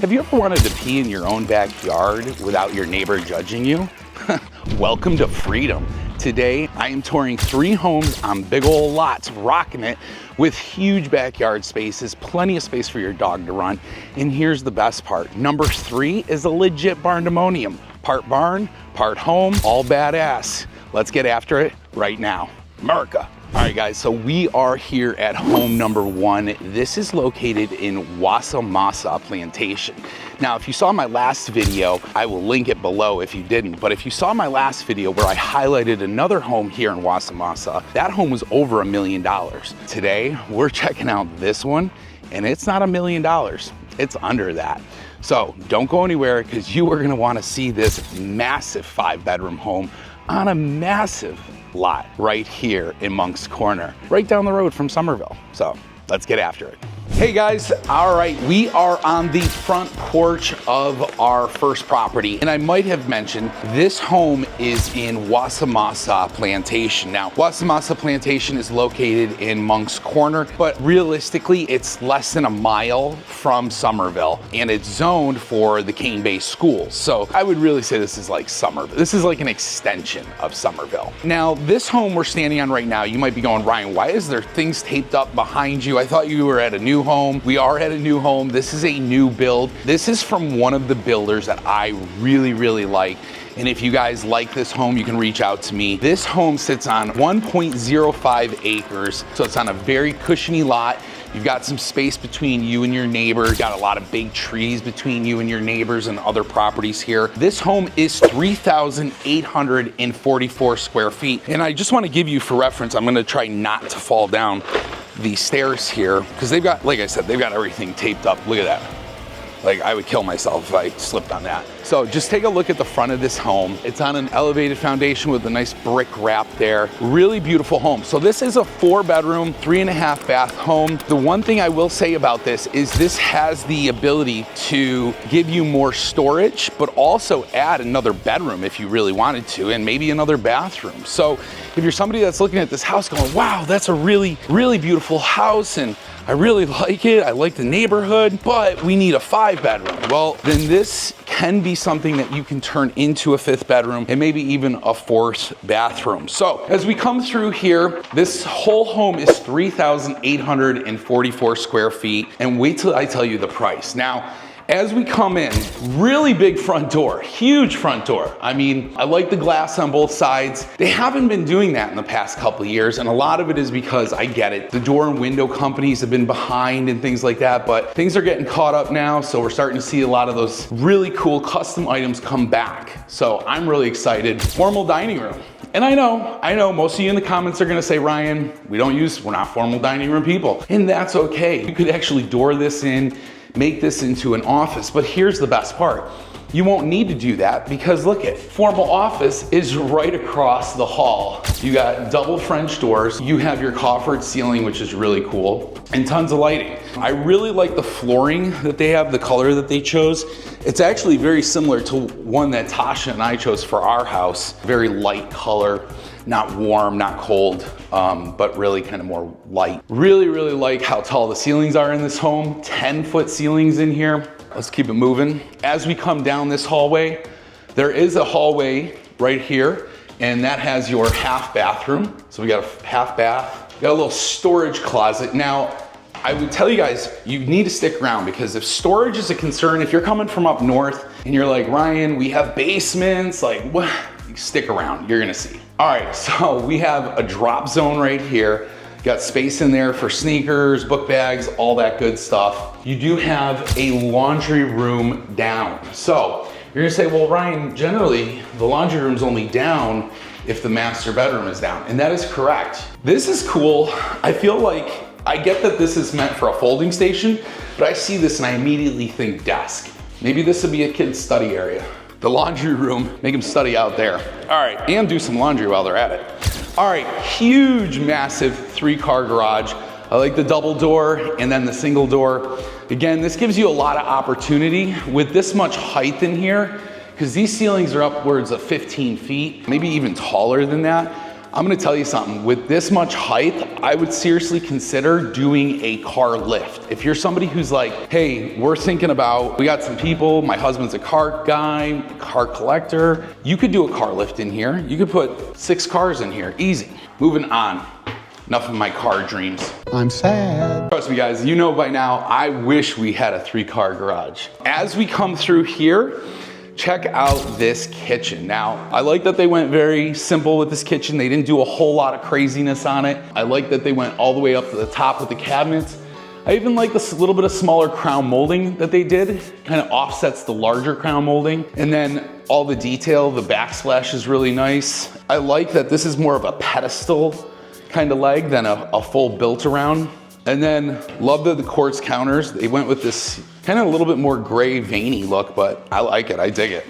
Have you ever wanted to pee in your own backyard without your neighbor judging you? Welcome to freedom. Today, I am touring 3 homes on big old lots, rocking it with huge backyard spaces, plenty of space for your dog to run. And here's the best part. Number 3 is a legit barndemonium. Part barn, part home, all badass. Let's get after it right now. America. All right, guys, so we are here at home number 1. This is located in Wasamasa Plantation. Now, if you saw my last video, I will link it below if you didn't, but if you saw my last video where I highlighted another home here in Wasamasa, that home was over $1 million. Today, we're checking out this one, and it's not $1 million, it's under that. So don't go anywhere, because you are gonna wanna see this massive 5-bedroom home on a massive lot right here in Moncks Corner, right down the road from Summerville. So let's get after it. Hey guys, all right, we are on the front porch of our first property. And I might have mentioned, this home is in Wasamasa Plantation. Now, Wasamasa Plantation is located in Moncks Corner, but realistically, it's less than a mile from Summerville, and it's zoned for the Cane-based schools. So I would really say this is like Summerville. This is like an extension of Summerville. Now, this home we're standing on right now, you might be going, Ryan, why is there things taped up behind you? I thought you were at a new home. We are at a new home. This is a new build. This is from one of the builders that I really like. And if you guys like this home, you can reach out to me. This home sits on 1.05 acres. So it's on a very cushiony lot. You've got some space between you and your neighbor. You've got a lot of big trees between you and your neighbors and other properties here. This home is 3,844 square feet. And I just want to give you for reference, I'm going to try not to fall down these stairs here, because they've got, like I said, they've got everything taped up. Look at that. Like, I would kill myself if I slipped on that. So just take a look at the front of this home. It's on an elevated foundation with a nice brick wrap there. Really beautiful home. So this is a 4-bedroom, 3.5 bath home. The one thing I will say about this is this has the ability to give you more storage, but also add another bedroom if you really wanted to, and maybe another bathroom. So if you're somebody that's looking at this house going, wow, that's a really beautiful house, and I really like it, I like the neighborhood, but we need a 5-bedroom. Well, then this can be something that you can turn into a 5th bedroom and maybe even a 4th bathroom. So as we come through here, this whole home is 3,844 square feet, and wait till I tell you the price. Now, as we come in, really big front door, huge front door. I mean, I like the glass on both sides. They haven't been doing that in the past couple of years, and a lot of it is because, I get it, the door and window companies have been behind and things like that, but things are getting caught up now, so we're starting to see a lot of those really cool custom items come back. So I'm really excited. Formal dining room. And I know most of you in the comments are gonna say, Ryan, we're not formal dining room people. And that's okay. You could actually door this in, make this into an office, but here's the best part. You won't need to do that, because look at, formal office is right across the hall. You got double French doors, you have your coffered ceiling, which is really cool, and tons of lighting. I really like the flooring that they have, the color that they chose. It's actually very similar to one that Tasha and I chose for our house. Very light color, not warm, not cold, but really kind of more light. Really like how tall the ceilings are in this home. 10-foot ceilings in here. Let's keep it moving. As we come down this hallway, there is a hallway right here, and that has your half bathroom. So we got a half bath, got a little storage closet. Now, I would tell you guys, you need to stick around, because if storage is a concern, if you're coming from up north and you're like, Ryan, we have basements, like what? Stick around, you're gonna see. All right, so we have a drop zone right here. Got space in there for sneakers, book bags, all that good stuff. You do have a laundry room down. So you're gonna say, well, Ryan, generally the laundry room's only down if the master bedroom is down. And that is correct. This is cool. I feel like, I get that this is meant for a folding station, but I see this and I immediately think desk. Maybe this would be a kid's study area. The laundry room, make them study out there. All right, and do some laundry while they're at it. All right, huge, massive 3-car garage. I like the double door and then the single door. Again, this gives you a lot of opportunity with this much height in here, because these ceilings are upwards of 15 feet, maybe even taller than that. I'm gonna tell you something, with this much height, I would seriously consider doing a car lift. If you're somebody who's like, hey, we're thinking about, we got some people, my husband's a car guy, car collector, you could do a car lift in here. You could put 6 cars in here, easy. Moving on. Enough of my car dreams. I'm sad. Trust me guys, you know by now, I wish we had a 3-car garage. As we come through here, check out this kitchen. Now, I like that they went very simple with this kitchen. They didn't do a whole lot of craziness on it. I like that they went all the way up to the top with the cabinets. I even like this little bit of smaller crown molding that they did. Kind of offsets the larger crown molding. And then all the detail, the backsplash is really nice. I like that this is more of a pedestal kind of leg than a full built around. And then love the quartz counters. They went with this kind of a little bit more gray veiny look, but I like it, I dig it.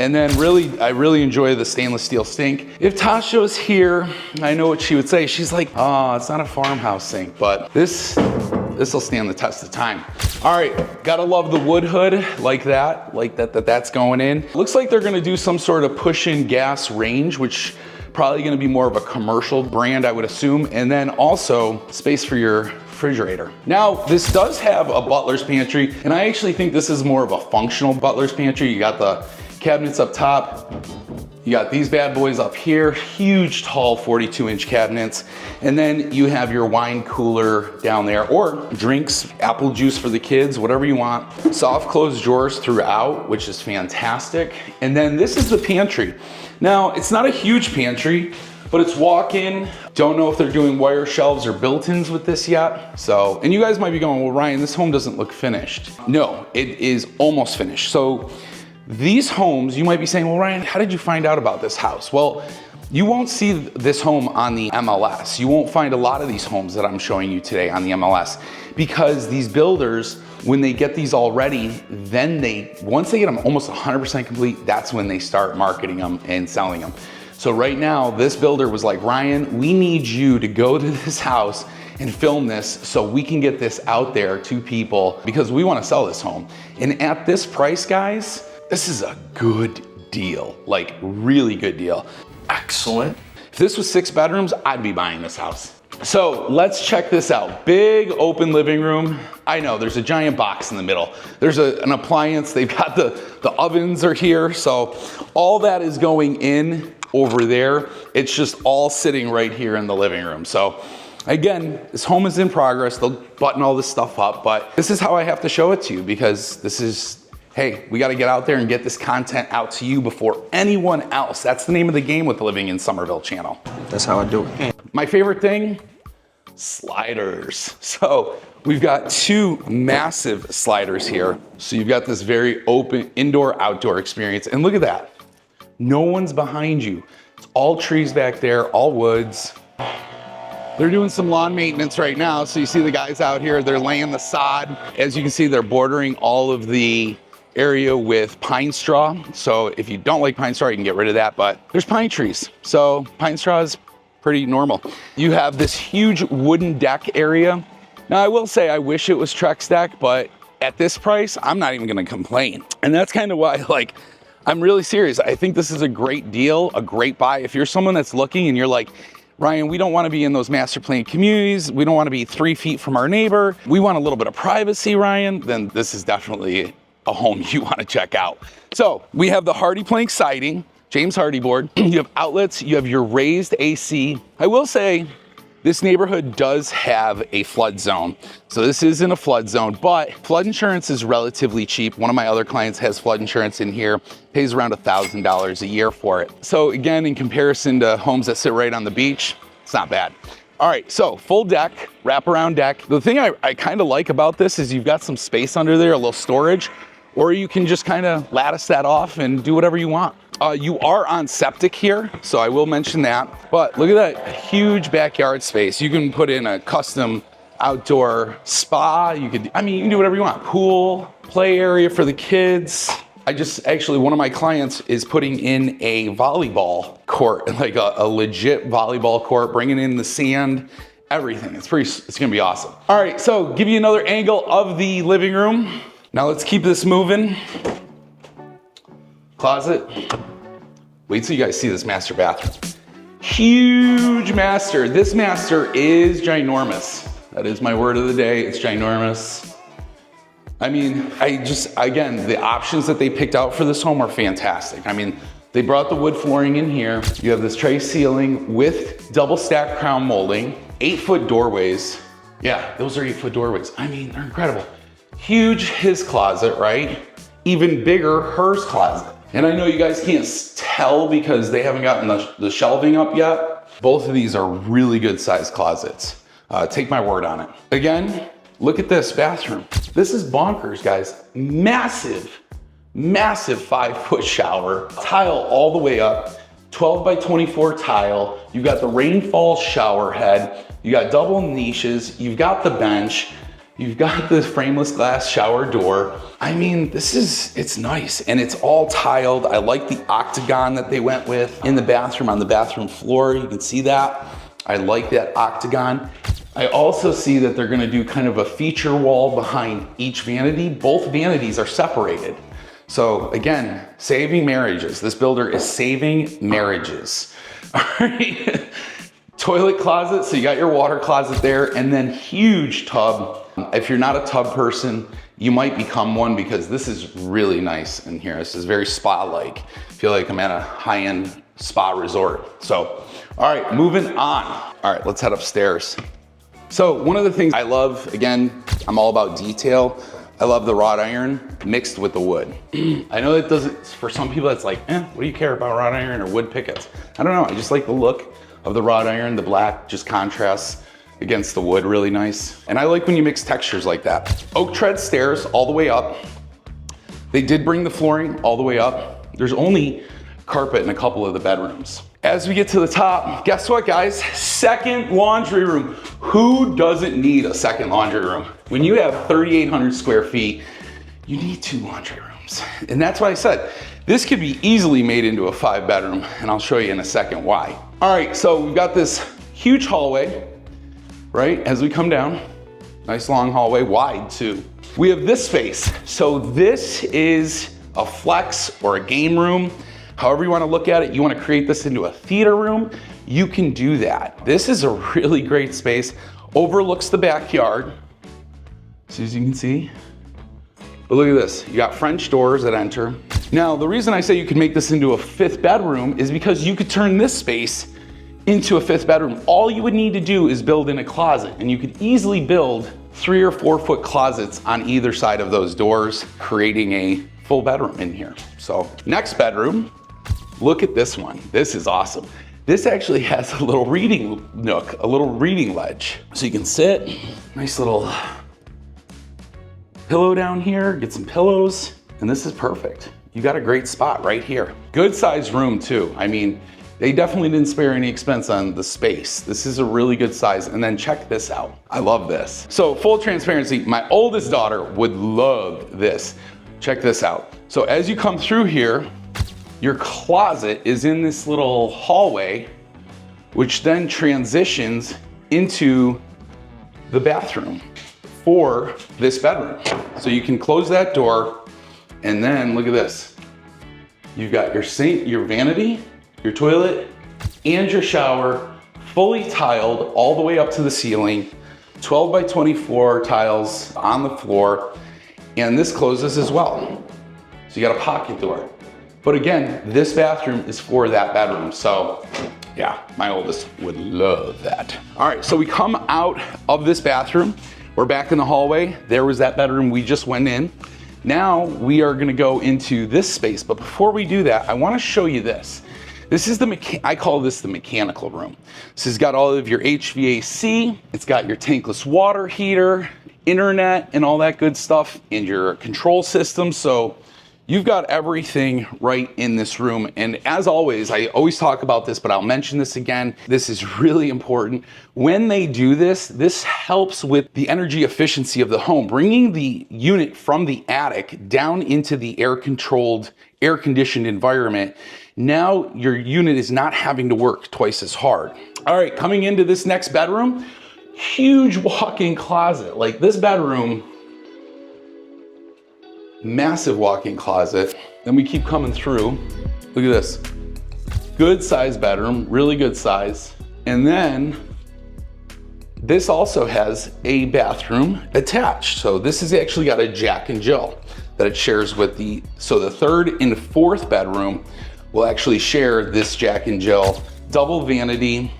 And then I really enjoy the stainless steel sink. If Tasha was here, I know what she would say. She's like, oh, it's not a farmhouse sink, but this will stand the test of time. All right, gotta love the wood hood like that's going in. Looks like they're gonna do some sort of push-in gas range, which probably gonna be more of a commercial brand, I would assume. And then also space for your refrigerator. Now, this does have a butler's pantry, and I actually think this is more of a functional butler's pantry. You got the cabinets up top, you got these bad boys up here, huge, tall 42-inch cabinets, and then you have your wine cooler down there, or drinks, apple juice for the kids, whatever you want. Soft closed drawers throughout, which is fantastic. And then this is the pantry. Now, it's not a huge pantry, but it's walk-in. Don't know if they're doing wire shelves or built-ins with this yet. So, and you guys might be going, well, Ryan, this home doesn't look finished. No, it is almost finished. So these homes, you might be saying, well, Ryan, how did you find out about this house? Well, you won't see this home on the MLS. You won't find a lot of these homes that I'm showing you today on the MLS, because these builders, when they get these all ready, then once they get them almost 100% complete, that's when they start marketing them and selling them. So right now, this builder was like, Ryan, we need you to go to this house and film this so we can get this out there to people, because we want to sell this home. And at this price, guys, this is a good deal, like really good deal. Excellent. If this was 6 bedrooms, I'd be buying this house. So let's check this out. Big open living room. I know there's a giant box in the middle. There's an appliance. They've got the ovens are here. So all that is going in over there. It's just all sitting right here in the living room. So again, this home is in progress. They'll button all this stuff up, but this is how I have to show it to you, because this is, hey, we got to get out there and get this content out to you before anyone else. That's the name of the game with Living in Summerville channel. That's how I do it. My favorite thing, sliders. So we've got 2 massive sliders here. So you've got this very open indoor-outdoor experience. And look at that. No one's behind you. It's all trees back there, all woods. They're doing some lawn maintenance right now. So you see the guys out here, they're laying the sod. As you can see, they're bordering all of the area with pine straw. So if you don't like pine straw, you can get rid of that, but there's pine trees. So pine straw is pretty normal. You have this huge wooden deck area. Now I will say, I wish it was Trex deck, but at this price, I'm not even gonna complain. And that's kind of why, like, I'm really serious. I think this is a great deal, a great buy. If you're someone that's looking and you're like, Ryan, we don't want to be in those master plan communities. We don't want to be 3 feet from our neighbor. We want a little bit of privacy, Ryan. Then this is definitely a home you want to check out. So we have the Hardy plank siding, James Hardy board. You have outlets, you have your raised AC. I will say this neighborhood does have a flood zone. So this isn't a flood zone, but flood insurance is relatively cheap. One of my other clients has flood insurance in here, pays around $1,000 a year for it. So again, in comparison to homes that sit right on the beach, it's not bad. All right, so full deck, wraparound deck. The thing I kind of like about this is you've got some space under there, a little storage, or you can just kind of lattice that off and do whatever you want. You are on septic here, so I will mention that. But look at that huge backyard space. You can put in a custom outdoor spa. You can do whatever you want. Pool, play area for the kids. Actually, one of my clients is putting in a volleyball court, like a legit volleyball court, bringing in the sand, everything. It's gonna be awesome. All right, so give you another angle of the living room. Now let's keep this moving. Closet. Wait till you guys see this master bathroom. Huge master. This master is ginormous. That is my word of the day. It's ginormous. I mean, again, the options that they picked out for this home are fantastic. I mean, they brought the wood flooring in here. You have this tray ceiling with double stacked crown molding, 8-foot doorways. Yeah, those are 8-foot doorways. I mean, they're incredible. Huge his closet, right? Even bigger hers closet. And I know you guys can't tell because they haven't gotten the shelving up yet. Both of these are really good sized closets. Take my word on it. Again, look at this bathroom. This is bonkers, guys. Massive, massive 5-foot shower. Tile all the way up, 12 by 24 tile. You've got the rainfall shower head. You got double niches. You've got the bench. You've got the frameless glass shower door. I mean, it's nice and it's all tiled. I like the octagon that they went with in the bathroom, on the bathroom floor. You can see that. I like that octagon. I also see that they're gonna do kind of a feature wall behind each vanity. Both vanities are separated. So again, saving marriages. This builder is saving marriages. All right. Toilet closet, so you got your water closet there, and then huge tub. If you're not a tub person, you might become one because this is really nice in here. This is very spa-like. I feel like I'm at a high-end spa resort. So, all right, moving on. All right, let's head upstairs. So one of the things I love, again, I'm all about detail. I love the wrought iron mixed with the wood. I know that doesn't, for some people it's like, what do you care about wrought iron or wood pickets? I don't know, I just like the look of the wrought iron. The black just contrasts against the wood really nice. And I like when you mix textures like that. Oak tread stairs all the way up. They did bring the flooring all the way up. There's only carpet in a couple of the bedrooms. As we get to the top, guess what, guys? Second laundry room. Who doesn't need a second laundry room? When you have 3,800 square feet, you need 2 laundry rooms. And that's why I said, this could be easily made into a 5-bedroom, and I'll show you in a second why. All right, so we've got this huge hallway, right? As we come down, nice long hallway, wide too. We have this space. So this is a flex or a game room. However you want to look at it, you want to create this into a theater room, you can do that. This is a really great space. Overlooks the backyard, as you can see. But look at this, you got French doors that enter. Now, the reason I say you could make this into a 5th bedroom is because you could turn this space into a 5th bedroom. All you would need to do is build in a closet, and you could easily build 3 or 4 foot closets on either side of those doors, creating a full bedroom in here. So next bedroom, look at this one. This is awesome. This actually has a little reading nook, a little reading ledge. So you can sit, nice little pillow down here, get some pillows, and this is perfect. You got a great spot right here. Good sized room too. I mean, they definitely didn't spare any expense on the space. This is a really good size. And then check this out. I love this. So full transparency, my oldest daughter would love this. Check this out. So as you come through here, your closet is in this little hallway, which then transitions into the bathroom for this bedroom. So you can close that door, and then look at this. You've got your sink, your vanity, your toilet, and your shower, fully tiled all the way up to the ceiling, 12 by 24 tiles on the floor, and this closes as well. So you got a pocket door. But again, this bathroom is for that bedroom. So yeah, my oldest would love that. All right, so we come out of this bathroom. We're back in the hallway. There was that bedroom we just went in. Now we are gonna go into this space. But before we do that, I wanna show you this. This is I call this the mechanical room. This has got all of your HVAC. It's got your tankless water heater, internet, and all that good stuff, and your control system. So you've got everything right in this room. And as always, I always talk about this, but I'll mention this again. This is really important. When they do this, this helps with the energy efficiency of the home, bringing the unit from the attic down into the air-controlled, air-conditioned environment. Now your unit is not having to work twice as hard. All right, coming into this next bedroom, huge walk-in closet. Like this bedroom, massive walk-in closet. Then we keep coming through. Look at this. Good size bedroom, really good size. And then this also has a bathroom attached. So this has actually got a Jack and Jill that it shares with so the third and fourth bedroom will actually share this Jack and Jill. Double vanity,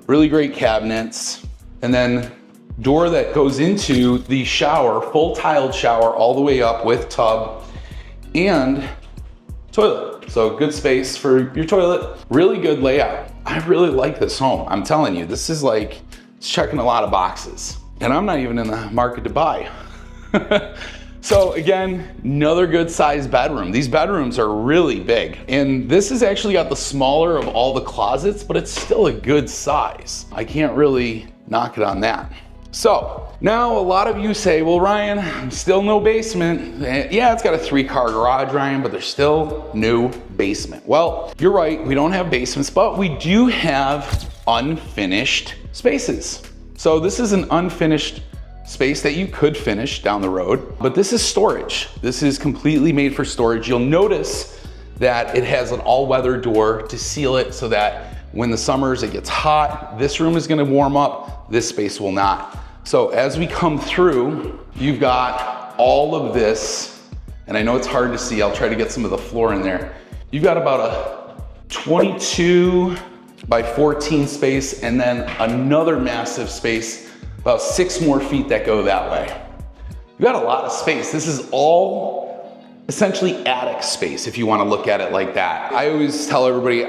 really great cabinets, and then door that goes into the shower, full tiled shower all the way up with tub and toilet. So good space for your toilet, really good layout. I really like this home. I'm telling you, this is like, it's checking a lot of boxes. And I'm not even in the market to buy. So again, another good sized bedroom. These bedrooms are really big. And this has actually got the smaller of all the closets, but it's still a good size. I can't really knock it on that. So now a lot of you say, well, Ryan, still no basement. Yeah, it's got a 3-car garage, Ryan, but there's still no basement. Well, you're right, we don't have basements, but we do have unfinished spaces. So this is an unfinished space that you could finish down the road, but this is storage. This is completely made for storage. You'll notice that it has an all-weather door to seal it so that when the summers it gets hot, this room is gonna warm up, this space will not. So as we come through, you've got all of this, and I know it's hard to see, I'll try to get some of the floor in there. You've got about a 22 by 14 space, and then another massive space, about 6 more feet that go that way. You've got a lot of space. This is all essentially attic space if you want to look at it like that. I always tell everybody,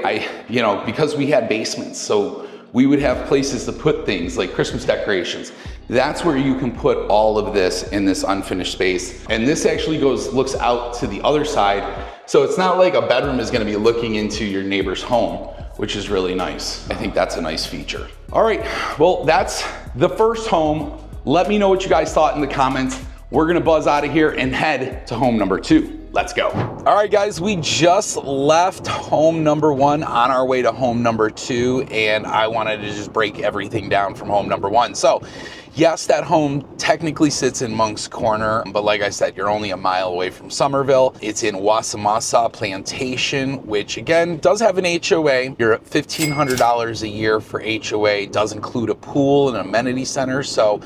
because we had basements, so we would have places to put things like Christmas decorations. That's where you can put all of this in this unfinished space. And this actually looks out to the other side. So it's not like a bedroom is gonna be looking into your neighbor's home, which is really nice. I think that's a nice feature. All right, well, that's the first home. Let me know what you guys thought in the comments. We're gonna buzz out of here and head to home number 2. Let's go. All right, guys, we just left home number 1 on our way to home number 2, and I wanted to just break everything down from home number 1. So, yes, that home technically sits in Monk's Corner, but like I said, you're only a mile away from Summerville. It's in Wasamasa Plantation, which again, does have an HOA. You're at $1,500 a year for HOA. It does include a pool and an amenity center. So,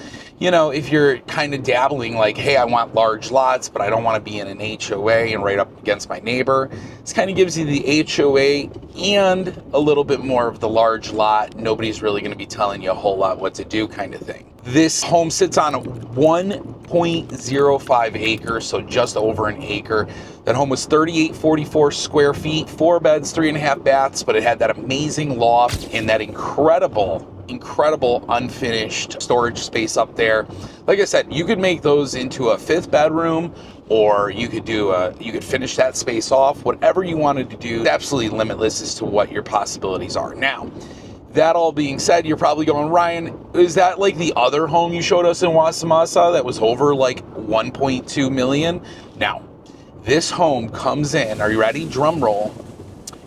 if you're kind of dabbling like, hey, I want large lots, but I don't want to be in an HOA and right up against my neighbor, this kind of gives you the HOA and a little bit more of the large lot. Nobody's really going to be telling you a whole lot what to do kind of thing. This home sits on a 1.05 acres, so just over an acre. That home was 3,844 square feet, 4 beds, 3.5 baths, but it had that amazing loft and that incredible unfinished storage space up there. Like I said, you could make those into a 5th bedroom, or you could finish that space off. Whatever you wanted to do, absolutely limitless as to what your possibilities are. Now, that all being said, you're probably going, Ryan, is that like the other home you showed us in Wasamasa that was over like 1.2 million? Now, this home comes in, are you ready? Drum roll,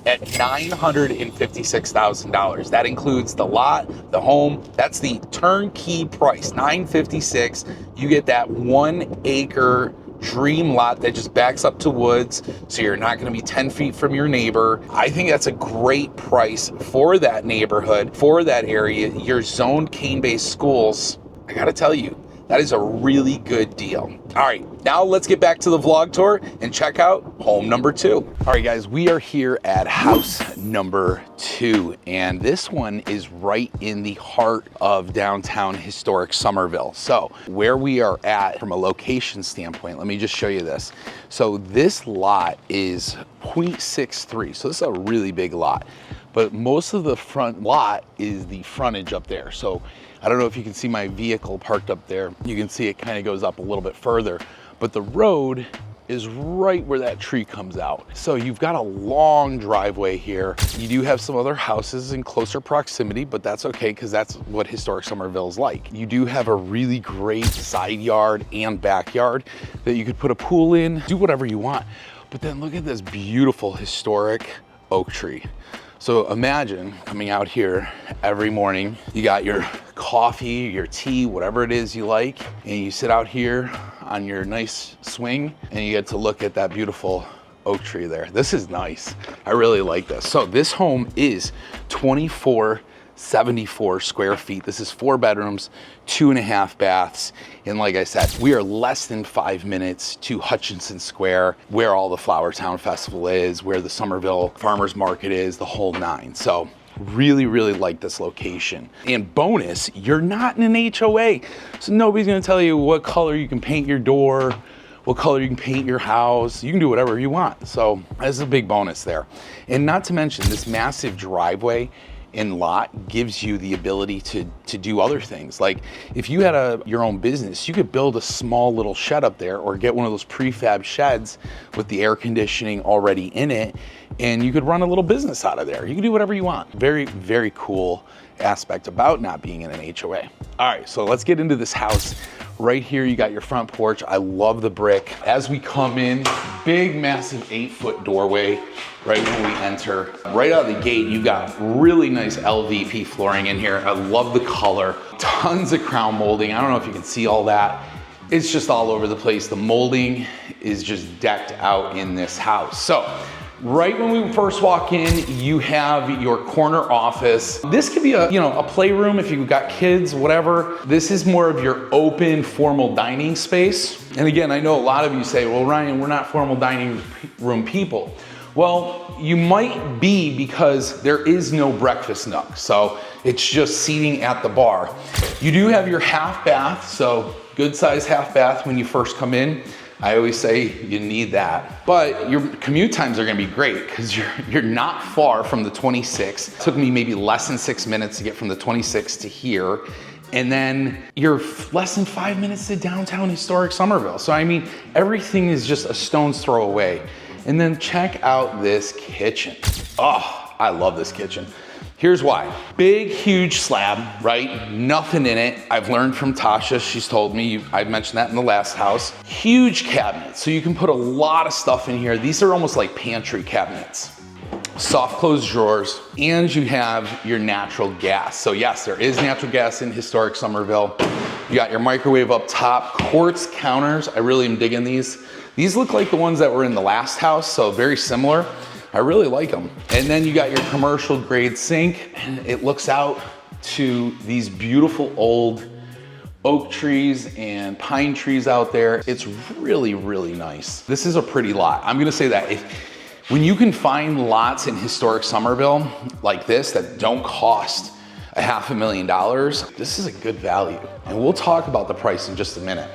at $956,000. That includes the lot, the home. That's the turnkey price, $956,000. You get that 1 acre dream lot that just backs up to woods, so you're not going to be 10 feet from your neighbor. I think that's a great price for that neighborhood, for that area. Your zoned cane-based schools, I got to tell you, that is a really good deal. All right, now let's get back to the vlog tour and check out home number 2. All right, guys, we are here at house number 2, and this one is right in the heart of downtown historic Summerville. So where we are at from a location standpoint, let me just show you this. So this lot is 0.63, so this is a really big lot, but most of the front lot is the frontage up there. So I don't know if you can see my vehicle parked up there. You can see it kind of goes up a little bit further, but the road is right where that tree comes out. So you've got a long driveway here. You do have some other houses in closer proximity, but that's okay because that's what historic Summerville is like. You do have a really great side yard and backyard that you could put a pool in, do whatever you want. But then look at this beautiful historic oak tree. So imagine coming out here every morning, you got your coffee, your tea, whatever it is you like, and you sit out here on your nice swing and you get to look at that beautiful oak tree there. This is nice. I really like this. So this home is 2474 square feet. This is 4 bedrooms, 2.5 baths. And like I said, we are less than 5 minutes to Hutchinson Square, where all the Flower Town Festival is, where the Summerville Farmers Market is, the whole 9. So really, really like this location. And bonus, you're not in an HOA. So nobody's gonna tell you what color you can paint your door, what color you can paint your house. You can do whatever you want. So that's a big bonus there. And not to mention, this massive driveway and lot gives you the ability to do other things. Like if you had your own business, you could build a small little shed up there or get one of those prefab sheds with the air conditioning already in it, and you could run a little business out of there. You can do whatever you want. Very, very cool aspect about not being in an HOA. All right, so let's get into this house. Right here, you got your front porch. I love the brick. As we come in, big, massive 8-foot doorway right when we enter. Right out of the gate, you got really nice LVP flooring in here. I love the color. Tons of crown molding. I don't know if you can see all that. It's just all over the place. The molding is just decked out in this house. So, right when we first walk in, you have your corner office. This could be a playroom if you've got kids, whatever. This is more of your open, formal dining space. And again, I know a lot of you say, well, Ryan, we're not formal dining room people. Well, you might be, because there is no breakfast nook. So it's just seating at the bar. You do have your half bath, so good size half bath when you first come in. I always say you need that. But your commute times are gonna be great because you're not far from the 26. It took me maybe less than 6 minutes to get from the 26 to here. And then you're less than 5 minutes to downtown historic Summerville. So I mean, everything is just a stone's throw away. And then check out this kitchen. Oh, I love this kitchen. Here's why. Big, huge slab, right? Nothing in it. I've learned from Tasha, she's told me, I mentioned that in the last house. Huge cabinets, so you can put a lot of stuff in here. These are almost like pantry cabinets. Soft closed drawers, and you have your natural gas. So yes, there is natural gas in historic Summerville. You got your microwave up top, quartz counters. I really am digging these. These look like the ones that were in the last house, so very similar. I really like them. And then you got your commercial grade sink, and it looks out to these beautiful old oak trees and pine trees out there. It's really, really nice. This is a pretty lot. I'm gonna say that when you can find lots in historic Summerville like this that don't cost $500,000, this is a good value. And we'll talk about the price in just a minute.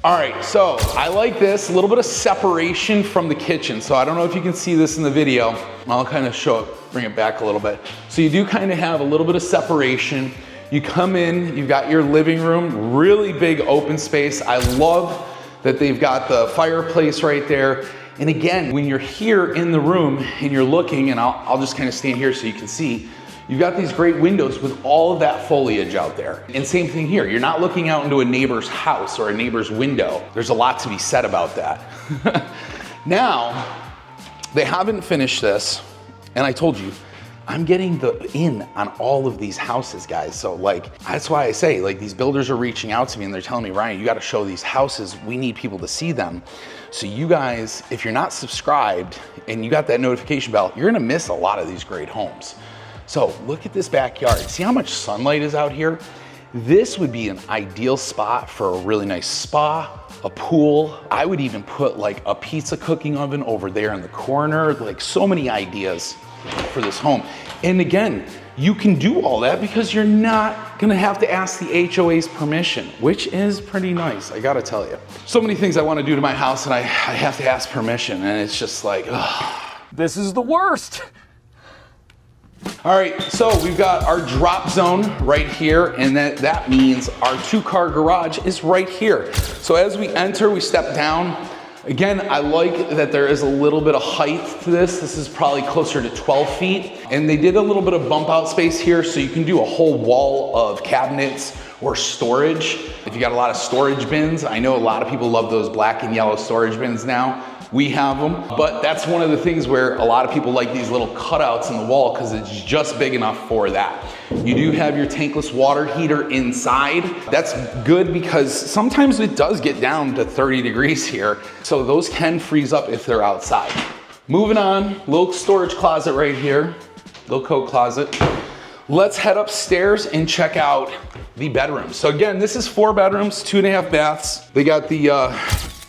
All right, so I like this, a little bit of separation from the kitchen. So I don't know if you can see this in the video. I'll kind of show it, bring it back a little bit. So you do kind of have a little bit of separation. You come in, you've got your living room, really big open space. I love that they've got the fireplace right there. And again, when you're here in the room and you're looking, and I'll just kind of stand here so you can see, you've got these great windows with all of that foliage out there. And same thing here, you're not looking out into a neighbor's house or a neighbor's window. There's a lot to be said about that. Now, they haven't finished this, and I told you, I'm getting the in on all of these houses, guys. So like, that's why I say, like, these builders are reaching out to me and they're telling me, Ryan, you gotta show these houses. We need people to see them. So you guys, if you're not subscribed and you got that notification bell, you're gonna miss a lot of these great homes. So look at this backyard. See how much sunlight is out here? This would be an ideal spot for a really nice spa, a pool. I would even put like a pizza cooking oven over there in the corner. Like, so many ideas for this home. And again, you can do all that because you're not gonna have to ask the HOA's permission, which is pretty nice, I gotta tell you. So many things I wanna do to my house and I have to ask permission, and it's just like, ugh. This is the worst. All right, so we've got our drop zone right here, and that means our 2-car garage is right here. So as we enter, we step down. Again, I like that there is a little bit of height to this. This is probably closer to 12 feet. And they did a little bit of bump out space here, so you can do a whole wall of cabinets or storage. If you got a lot of storage bins, I know a lot of people love those black and yellow storage bins now. we have them. But that's one of the things where a lot of people like these little cutouts in the wall because it's just big enough for that. You do have your tankless water heater inside. That's good because sometimes it does get down to 30 degrees here. So those can freeze up if they're outside. Moving on, little storage closet right here, little coat closet. Let's head upstairs and check out the bedrooms. So again, this is 4 bedrooms, 2.5 baths. They got the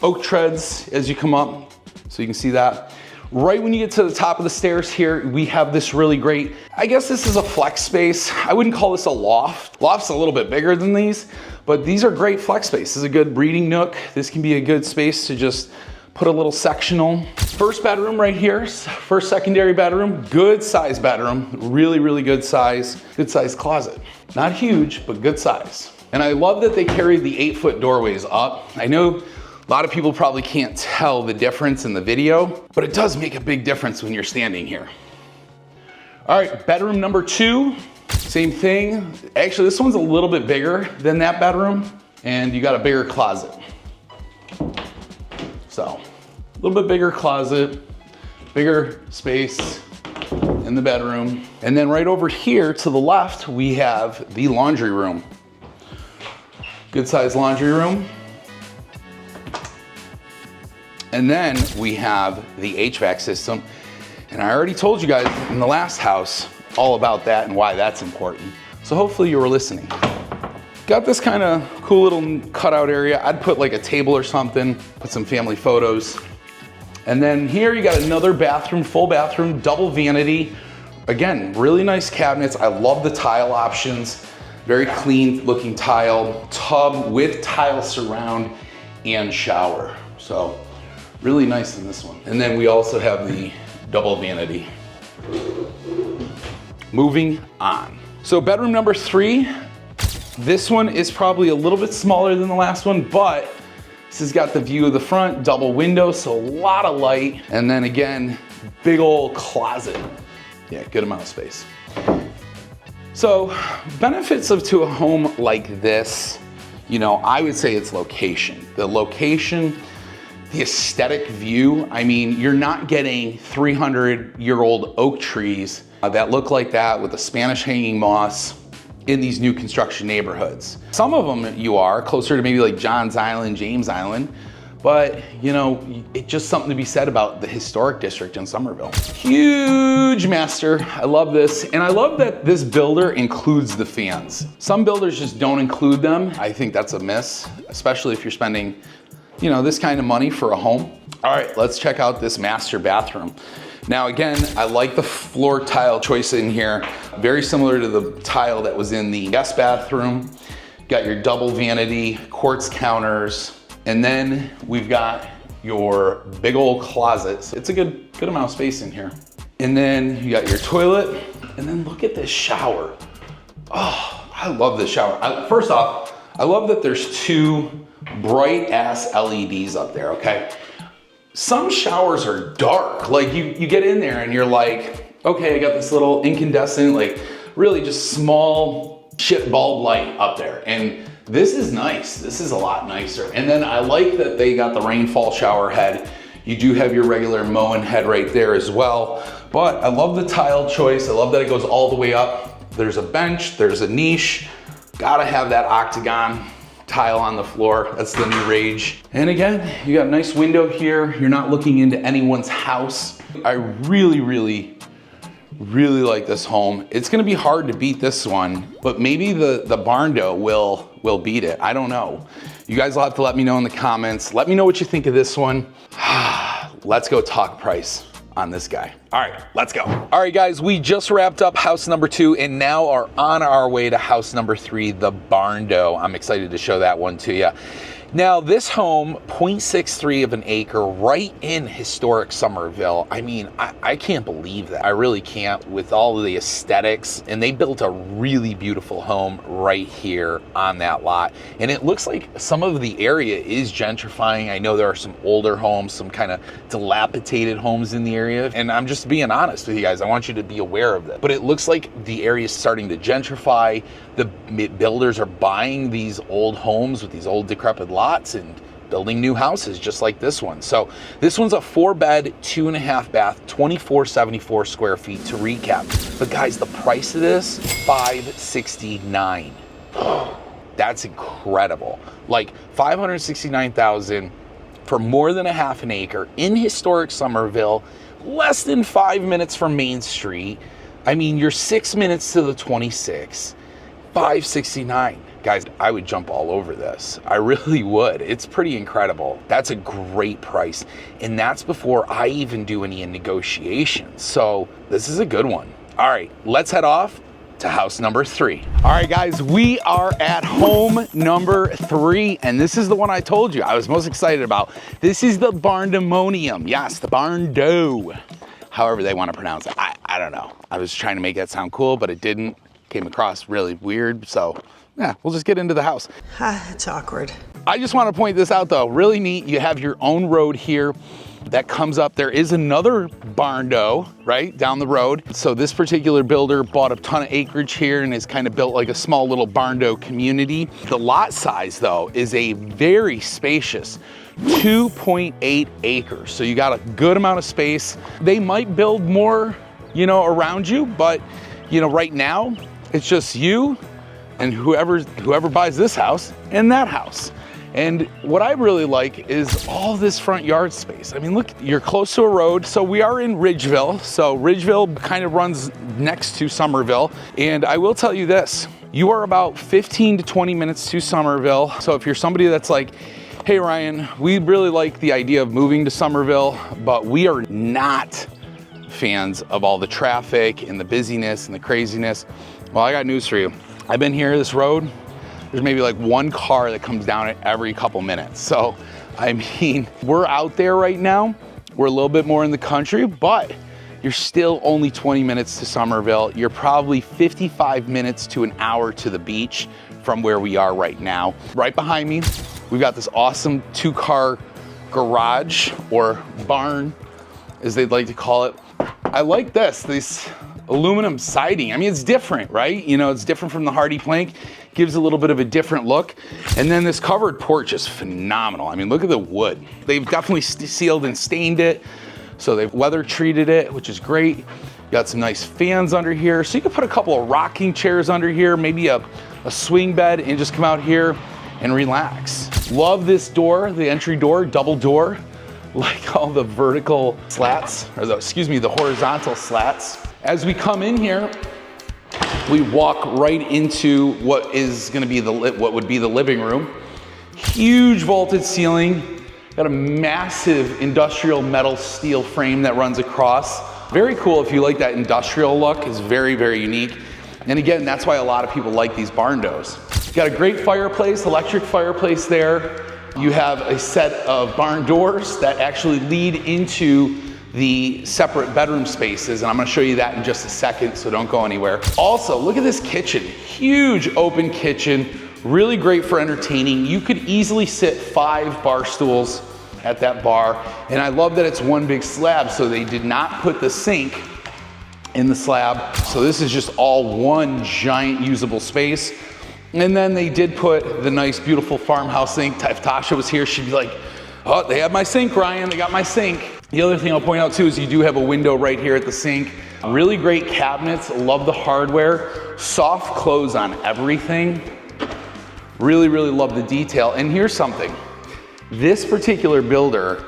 oak treads as you come up, so you can see that. Right when you get to the top of the stairs here, we have this really great, I guess this is a flex space. I wouldn't call this a loft. Loft's a little bit bigger than these, but these are great flex space. This is a good reading nook. This can be a good space to just put a little sectional. First bedroom right here, first secondary bedroom, good size bedroom, really, really good size closet. Not huge, but good size. And I love that they carry the 8-foot doorways up. I know a lot of people probably can't tell the difference in the video, but it does make a big difference when you're standing here. All right, bedroom number 2, same thing. Actually, this one's a little bit bigger than that bedroom, and you got a bigger closet. So, a little bit bigger closet, bigger space in the bedroom. And then right over here to the left, we have the laundry room. Good sized laundry room. And then we have the HVAC system. And I already told you guys in the last house all about that and why that's important. So hopefully you were listening. Got this kind of cool little cutout area. I'd put like a table or something, put some family photos. And then here you got another bathroom, full bathroom, double vanity. Again, really nice cabinets. I love the tile options. Very clean looking tile, tub with tile surround and shower. So really nice in this one. And then we also have the double vanity. Moving on. So bedroom number 3, this one is probably a little bit smaller than the last one, but this has got the view of the front, double window, so a lot of light. And then again, big old closet. Yeah, good amount of space. So benefits to a home like this, you know, I would say it's location. The location, the aesthetic view. I mean, you're not getting 300-year-old oak trees that look like that with the Spanish hanging moss in these new construction neighborhoods. Some of them you are closer to maybe like Johns Island, James Island, but you know, it's just something to be said about the historic district in Summerville. Huge master, I love this. And I love that this builder includes the fans. Some builders just don't include them. I think that's a miss, especially if you're spending, you know, this kind of money for a home. All right, let's check out this master bathroom. Now again, I like the floor tile choice in here. Very similar to the tile that was in the guest bathroom. Got your double vanity, quartz counters, and then we've got your big old closets. It's a good amount of space in here. And then you got your toilet, and then look at this shower. Oh, I love this shower. First off, I love that there's 2 bright ass LEDs up there, okay? Some showers are dark. Like you get in there and you're like, okay, I got this little incandescent, like really just small chip bulb light up there. And this is nice. This is a lot nicer. And then I like that they got the rainfall shower head. You do have your regular Moen head right there as well. But I love the tile choice. I love that it goes all the way up. There's a bench, there's a niche. Gotta have that octagon tile on the floor. That's the new rage. And again, you got a nice window here. You're not looking into anyone's house. I really like this home. It's gonna be hard to beat this one, but maybe the barn door will beat it. I don't know. You guys will have to let me know in the comments. Let me know what you think of this one. Let's go talk price on this guy. All right, let's go. All right, guys, we just wrapped up house number 2 and now are on our way to house number 3, the barn door. I'm excited to show that one to you. Now, this home, 0.63 of an acre, right in historic Summerville. I mean, I can't believe that. I really can't, with all of the aesthetics. And they built a really beautiful home right here on that lot. And it looks like some of the area is gentrifying. I know there are some older homes, some kind of dilapidated homes in the area. And I'm just being honest with you guys. I want you to be aware of that. But it looks like the area is starting to gentrify. The builders are buying these old homes with these old decrepit lots and building new houses just like this one. So this one's a 4-bed, 2.5 bath, 2474 square feet to recap. But guys, the price of this, $569,000. That's incredible. Like $569,000 for more than a half an acre in historic Summerville, less than 5 minutes from Main Street. I mean, you're 6 minutes to the 26, $569,000. Guys, I would jump all over this. I really would. It's pretty incredible. That's a great price. And that's before I even do any negotiations. So this is a good one. All right, let's head off to house number 3. All right, guys, we are at home number 3, and this is the one I told you I was most excited about. This is the barndominium. Yes, the barndo, however they want to pronounce it. I don't know. I was trying to make that sound cool, but it didn't. Came across really weird, so yeah, we'll just get into the house. It's awkward. I just want to point this out though, really neat. You have your own road here that comes up. There is another barndo right down the road. So this particular builder bought a ton of acreage here and has kind of built like a small little barndo community. The lot size though is a very spacious 2.8 acres. So you got a good amount of space. They might build more, you know, around you, but you know, right now it's just you and whoever buys this house and that house. And what I really like is all this front yard space. I mean, look, you're close to a road. So we are in Ridgeville. So Ridgeville kind of runs next to Summerville. And I will tell you this, you are about 15 to 20 minutes to Summerville. So if you're somebody that's like, hey Ryan, we really like the idea of moving to Summerville, but we are not fans of all the traffic and the busyness and the craziness. Well, I got news for you. I've been here, this road, there's maybe like one car that comes down it every couple minutes. So, I mean, we're out there right now. We're a little bit more in the country, but you're still only 20 minutes to Summerville. You're probably 55 minutes to an hour to the beach from where we are right now. Right behind me, we've got this awesome 2-car garage or barn, as they'd like to call it. I like this aluminum siding. I mean, it's different, right? You know, it's different from the hardy plank, gives a little bit of a different look. And then this covered porch is phenomenal. I mean, look at the wood. They've definitely sealed and stained it. So they've weather treated it, which is great. You got some nice fans under here. So you can put a couple of rocking chairs under here, maybe a swing bed, and just come out here and relax. Love this door, the entry door, double door. Like all the vertical slats, or the horizontal slats. As we come in here, we walk right into what is gonna be what would be the living room. Huge vaulted ceiling, got a massive industrial metal steel frame that runs across. Very cool if you like that industrial look, it's very, very unique. And again, that's why a lot of people like these barndos. Got a great fireplace, electric fireplace there. You have a set of barn doors that actually lead into the separate bedroom spaces, and I'm gonna show you that in just a second, so don't go anywhere. Also, look at this kitchen. Huge open kitchen, really great for entertaining. You could easily sit 5 bar stools at that bar, and I love that it's one big slab, so they did not put the sink in the slab. So this is just all one giant usable space. And then they did put the nice, beautiful farmhouse sink. If Tasha was here, she'd be like, oh, they have my sink, Ryan, they got my sink. The other thing I'll point out too is you do have a window right here at the sink. Really great cabinets, love the hardware. Soft close on everything. Really, really love the detail. And here's something. This particular builder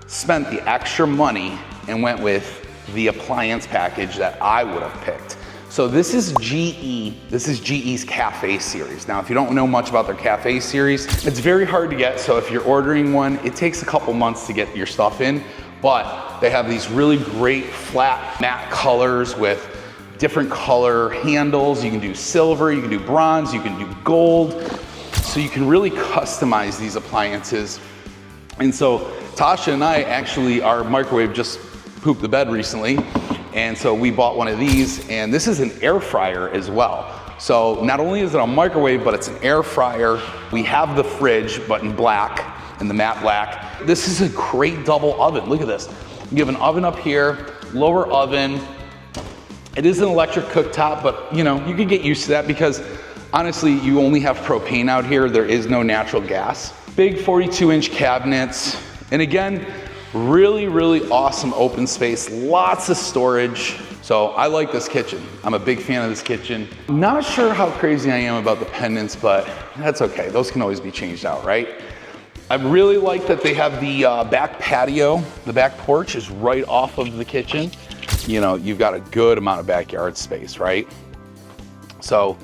spent the extra money and went with the appliance package that I would have picked. So this is GE's Cafe series. Now, if you don't know much about their Cafe series, it's very hard to get. So if you're ordering one, it takes a couple months to get your stuff in, but they have these really great flat matte colors with different color handles. You can do silver, you can do bronze, you can do gold. So you can really customize these appliances. And so Tasha and I actually, our microwave just pooped the bed recently. And so we bought one of these, and this is an air fryer as well. So not only is it a microwave, but it's an air fryer. We have the fridge, but in black, in the matte black. This is a great double oven. Look at this. You have an oven up here, lower oven. It is an electric cooktop, but you know, you can get used to that because honestly, you only have propane out here. There is no natural gas. Big 42-inch cabinets. And again, really, really awesome open space, lots of storage. So I like this kitchen. I'm a big fan of this kitchen. Not sure how crazy I am about the pendants, but that's okay. Those can always be changed out, right? I really like that they have the back patio. The back porch is right off of the kitchen. You know, you've got a good amount of backyard space, right? So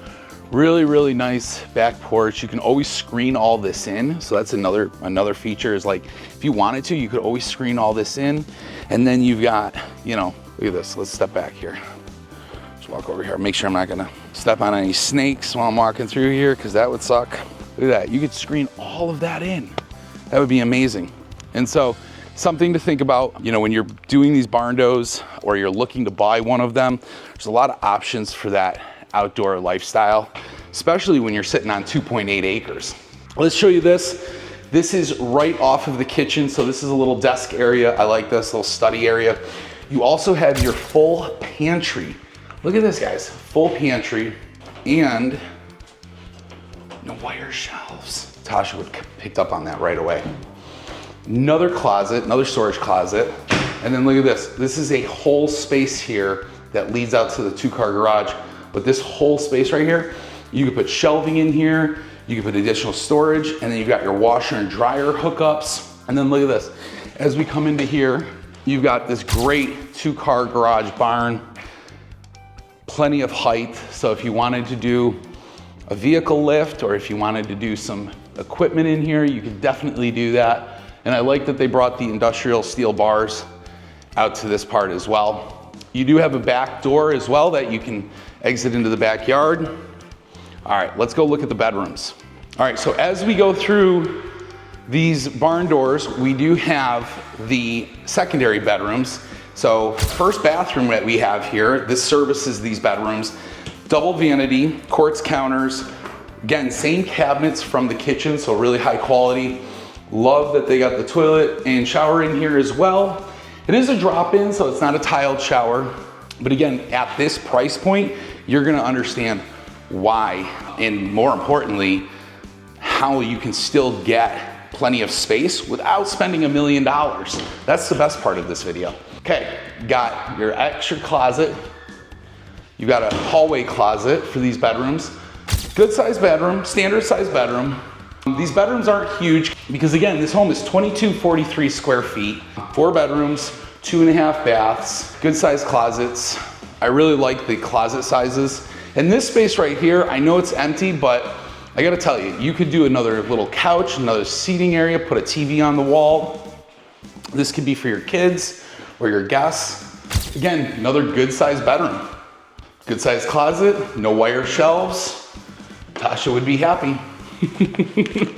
really, really nice back porch. You can always screen all this in. So that's another feature is like, if you wanted to, you could always screen all this in. And then you've got, you know, look at this. Let's step back here. Just walk over here. Make sure I'm not gonna step on any snakes while I'm walking through here, because that would suck. Look at that. You could screen all of that in. That would be amazing. And so something to think about, you know, when you're doing these barn doors or you're looking to buy one of them, there's a lot of options for that outdoor lifestyle, especially when you're sitting on 2.8 acres. Let's show you this. This is right off of the kitchen. So this is a little desk area. I like this little study area. You also have your full pantry. Look at this, guys, full pantry and no wire shelves. Tasha would have picked up on that right away. Another closet, another storage closet. And then look at this. This is a whole space here that leads out to the 2-car garage. But this whole space right here, you could put shelving in here, you can put additional storage, and then you've got your washer and dryer hookups. And then look at this. As we come into here, you've got this great 2-car garage barn, plenty of height. So if you wanted to do a vehicle lift, or if you wanted to do some equipment in here, you could definitely do that. And I like that they brought the industrial steel bars out to this part as well. You do have a back door as well that you can exit into the backyard. All right, let's go look at the bedrooms. All right, so as we go through these barn doors, we do have the secondary bedrooms. So first bathroom that we have here, this services these bedrooms. Double vanity, quartz counters. Again, same cabinets from the kitchen, so really high quality. Love that they got the toilet and shower in here as well. It is a drop-in, so it's not a tiled shower. But again, at this price point, you're gonna understand why, and more importantly, how you can still get plenty of space without spending $1 million. That's the best part of this video. Okay, got your extra closet. You got a hallway closet for these bedrooms. Good sized bedroom, standard sized bedroom. These bedrooms aren't huge because again, this home is 2243 square feet, 4 bedrooms, 2.5 baths, good sized closets. I really like the closet sizes. And this space right here, I know it's empty, but I gotta tell you, you could do another little couch, another seating area, put a TV on the wall. This could be for your kids or your guests. Again, another good sized bedroom. Good sized closet, no wire shelves. Tasha would be happy. You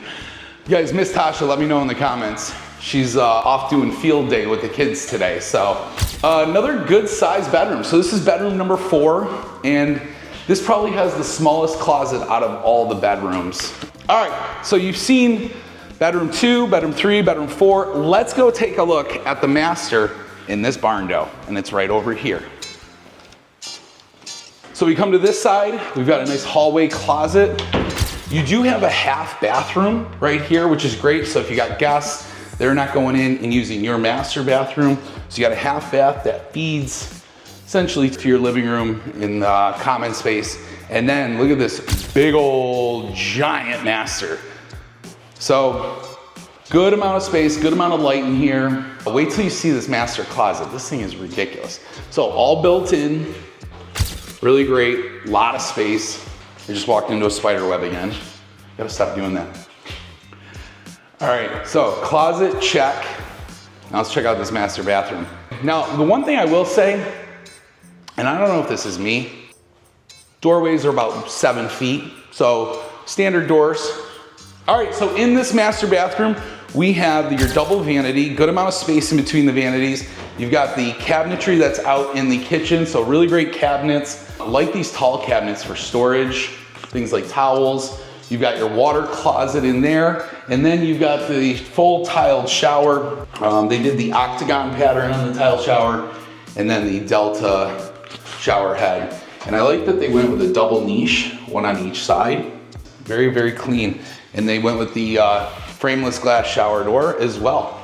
guys miss Tasha, let me know in the comments. She's off doing field day with the kids today. So another good sized bedroom. So this is bedroom number 4, and this probably has the smallest closet out of all the bedrooms. All right, so you've seen bedroom 2, bedroom 3, bedroom 4. Let's go take a look at the master in this barn dough, and it's right over here. So we come to this side, we've got a nice hallway closet. You do have a half bathroom right here, which is great. So if you got guests, they're not going in and using your master bathroom. So you got a half bath that feeds essentially to your living room in the common space. And then look at this big old giant master. So good amount of space, good amount of light in here. Wait till you see this master closet. This thing is ridiculous. So all built in, really great, lot of space. I just walked into a spider web again. Gotta stop doing that. All right, so closet, check. Now let's check out this master bathroom. Now, the one thing I will say, and I don't know if this is me, doorways are about 7 feet, so standard doors. All right, so in this master bathroom, we have your double vanity, good amount of space in between the vanities. You've got the cabinetry that's out in the kitchen, so really great cabinets. I like these tall cabinets for storage, things like towels. You've got your water closet in there, and then you've got the full tiled shower. They did the octagon pattern on the tile shower, and then the delta shower head. And I like that they went with a double niche, one on each side. Very, very clean. And they went with the frameless glass shower door as well.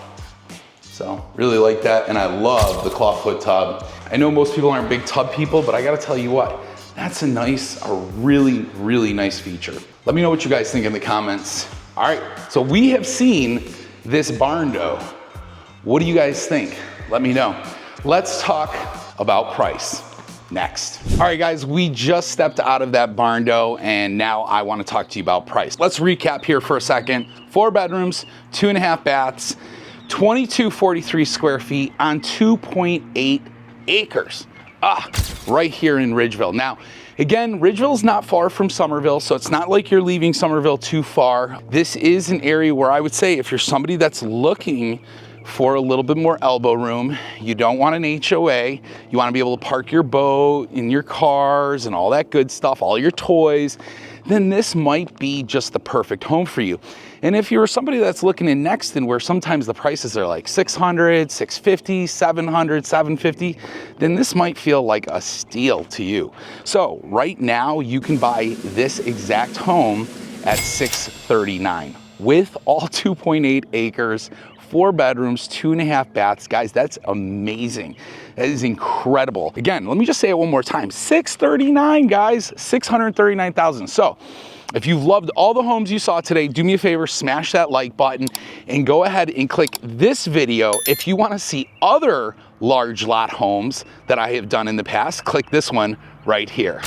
So really like that, and I love the clawfoot tub. I know most people aren't big tub people, but I gotta tell you what, that's a really, really nice feature. Let me know what you guys think in the comments. All right, so we have seen this barn door. What do you guys think? Let me know. Let's talk about price next. All right guys, we just stepped out of that barn door and now I wanna talk to you about price. Let's recap here for a second. 4 bedrooms, 2.5 baths, 2243 square feet on 2.8 acres. Right here in Ridgeville. Now, again, Ridgeville's not far from Summerville, so it's not like you're leaving Summerville too far. This is an area where I would say if you're somebody that's looking for a little bit more elbow room, you don't want an HOA, you want to be able to park your boat and your cars and all that good stuff, all your toys, then this might be just the perfect home for you. And if you're somebody that's looking in Nexton, where sometimes the prices are like 600, 650, 700, 750, then this might feel like a steal to you. So right now you can buy this exact home at $639 with all 2.8 acres, 4 bedrooms, 2.5 baths. Guys, that's amazing. That is incredible. Again, let me just say it one more time. $639, guys, $639,000. So if you've loved all the homes you saw today, do me a favor, smash that like button and go ahead and click this video. If you want to see other large lot homes that I have done in the past, click this one right here.